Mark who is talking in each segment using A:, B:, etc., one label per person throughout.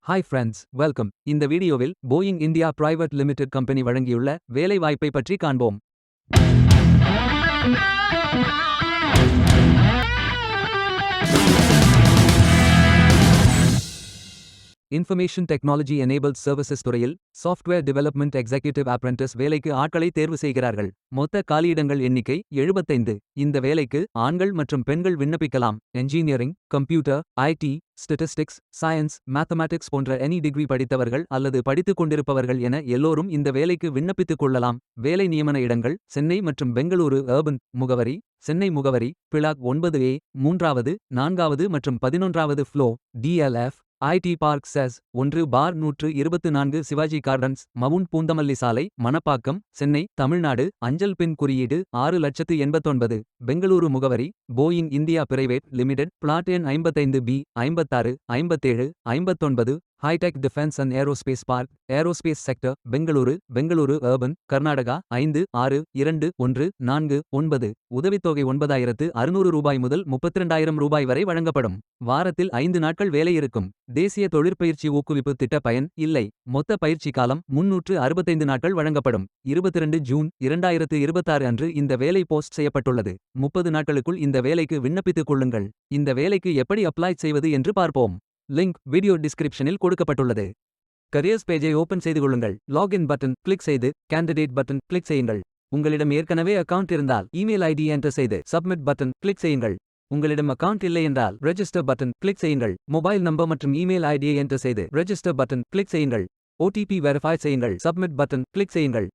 A: Hi friends, welcome. இந்த வீடியோவில் Boeing India private limited company வழங்கியுள்ள வேலை வாய்ப்பை பற்றி காண்போம். இன்ஃபர்மேஷன் டெக்னாலஜி எனேபிள்ட் சர்வீசஸ் துறையில் சாஃப்ட்வேர் டெவலப்மெண்ட் எக்ஸிகியூட்டிவ் அப்ரெண்டிஸ் வேலைக்கு ஆட்களை தேர்வு செய்கிறார்கள். மொத்த காலியிடங்கள் எண்ணிக்கை 75. இந்த வேலைக்கு ஆண்கள் மற்றும் பெண்கள் விண்ணப்பிக்கலாம். Engineering, computer, IT, statistics, science, mathematics போன்ற எனி டிகிரி படித்தவர்கள் அல்லது படித்துக் கொண்டிருப்பவர்கள் என எல்லோரும் இந்த வேலைக்கு விண்ணப்பித்துக் கொள்ளலாம். வேலை நியமன இடங்கள் சென்னை மற்றும் பெங்களூரு. அர்பன் முகவரி சென்னை முகவரி பிளாக் 9A 3வது 4வது மற்றும் 11வது floor DLF IT park SEZ 1/124 Shivaji gardens mount Poonamallee சாலை மணப்பாக்கம் சென்னை தமிழ்நாடு. அஞ்சல் பின் குறியீடு 6,89,000. பெங்களூரு முகவரி Boeing India private limited plot எண் 55B 56 57 59. Hitech defence and aerospace park aerospace sector Bengaluru urban Karnataka 5621449. உதவித்தொகை 9,600 ரூபாய் முதல் 32,000 ரூபாய் வரை வழங்கப்படும். வாரத்தில் 5 நாட்கள் வேலை இருக்கும். தேசிய தொழிற்பயிற்சி ஊக்குவிப்பு திட்ட பயன் இல்லை. மொத்த பயிற்சி காலம் 365 நாட்கள் வழங்கப்படும். 22 ஜூன் 2026 அன்று இந்த வேலை போஸ்ட் செய்யப்பட்டுள்ளது. 30 நாட்களுக்குள் இந்த வேலைக்கு விண்ணப்பித்துக் கொள்ளுங்கள். இந்த வேலைக்கு எப்படி அப்ளை செய்வது என்று பார்ப்போம். லிங்க் வீடியோ டிஸ்கிரிப்ஷனில் கொடுக்கப்பட்டுள்ளது. கரியர்ஸ் பேஜை ஓபன் செய்து கொள்ளுங்கள். லாகின் பட்டன் கிளிக் செய்து கேண்டிடேட் பட்டன் கிளிக் செய்யுங்கள். உங்களிடம் ஏற்கனவே அக்கவுண்ட் இருந்தால் இமெயில் ஐடி என்டர் செய்து சப்மிட் பட்டன் கிளிக் செய்யுங்கள். உங்களிடம் அக்கவுண்ட் இல்லை என்றால் ரெஜிஸ்டர் பட்டன் கிளிக் செய்யுங்கள். மொபைல் நம்பர் மற்றும் இமெயில் ஐடியை என்டர் செய்து ரெஜிஸ்டர் பட்டன் கிளிக் செய்யுங்கள். ஓடிபி வெரிஃபை செய்யுங்கள். சப்மிட் பட்டன் கிளிக் செய்யுங்கள்.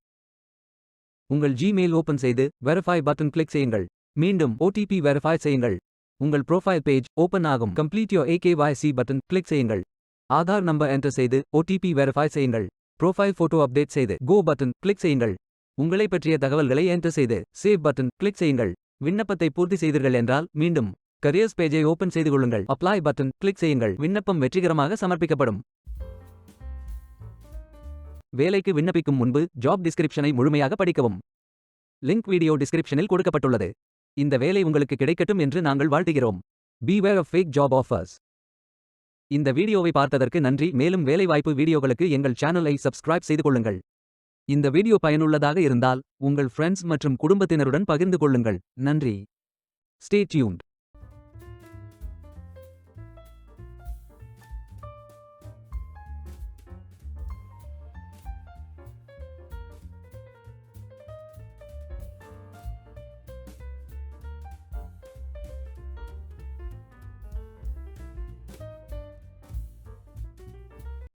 A: உங்கள் ஜிமெயில் ஓபன் செய்து வெரிஃபை பட்டன் கிளிக் செய்யுங்கள். மீண்டும் ஓடிபி வெரிஃபை செய்யுங்கள். உங்கள் ப்ரொஃபைல் பேஜ் ஓபன் ஆகும். Complete your AKYC button click செய்யுங்கள். ஆதார் நம்பர் என்டர் செய்து ஓடிபி வெரிஃபை செய்யுங்கள். ப்ரொஃபைல் போட்டோ அப்டேட் செய்து கோ பட்டன் கிளிக் செய்யுங்கள். உங்களை பற்றிய தகவல்களை என்டர் செய்து சேவ் பட்டன் கிளிக் செய்யுங்கள். விண்ணப்பத்தை பூர்த்தி செய்தீர்கள் என்றால் மீண்டும் கரியர்ஸ் பேஜை ஓபன் செய்து கொள்ளுங்கள். அப்ளை பட்டன் கிளிக் செய்யுங்கள். விண்ணப்பம் வெற்றிகரமாக சமர்ப்பிக்கப்படும். வேலைக்கு விண்ணப்பிக்கும் முன்பு ஜாப் டிஸ்கிரிப்ஷனை முழுமையாக படிக்கவும். லிங்க் வீடியோ டிஸ்கிரிப்ஷனில் கொடுக்கப்பட்டுள்ளது. இந்த வேலை உங்களுக்கு கிடைக்கட்டும் என்று நாங்கள் வாழ்த்துகிறோம். Beware of fake job offers. இந்த வீடியோவை பார்த்ததற்கு நன்றி. மேலும் வேலைவாய்ப்பு வீடியோகளுக்கு எங்கள் சேனலை சப்ஸ்கிரைப் செய்து கொள்ளுங்கள். இந்த வீடியோ பயனுள்ளதாக இருந்தால் உங்கள் ஃப்ரெண்ட்ஸ் மற்றும் குடும்பத்தினருடன் பகிர்ந்து கொள்ளுங்கள். நன்றி. Stay tuned.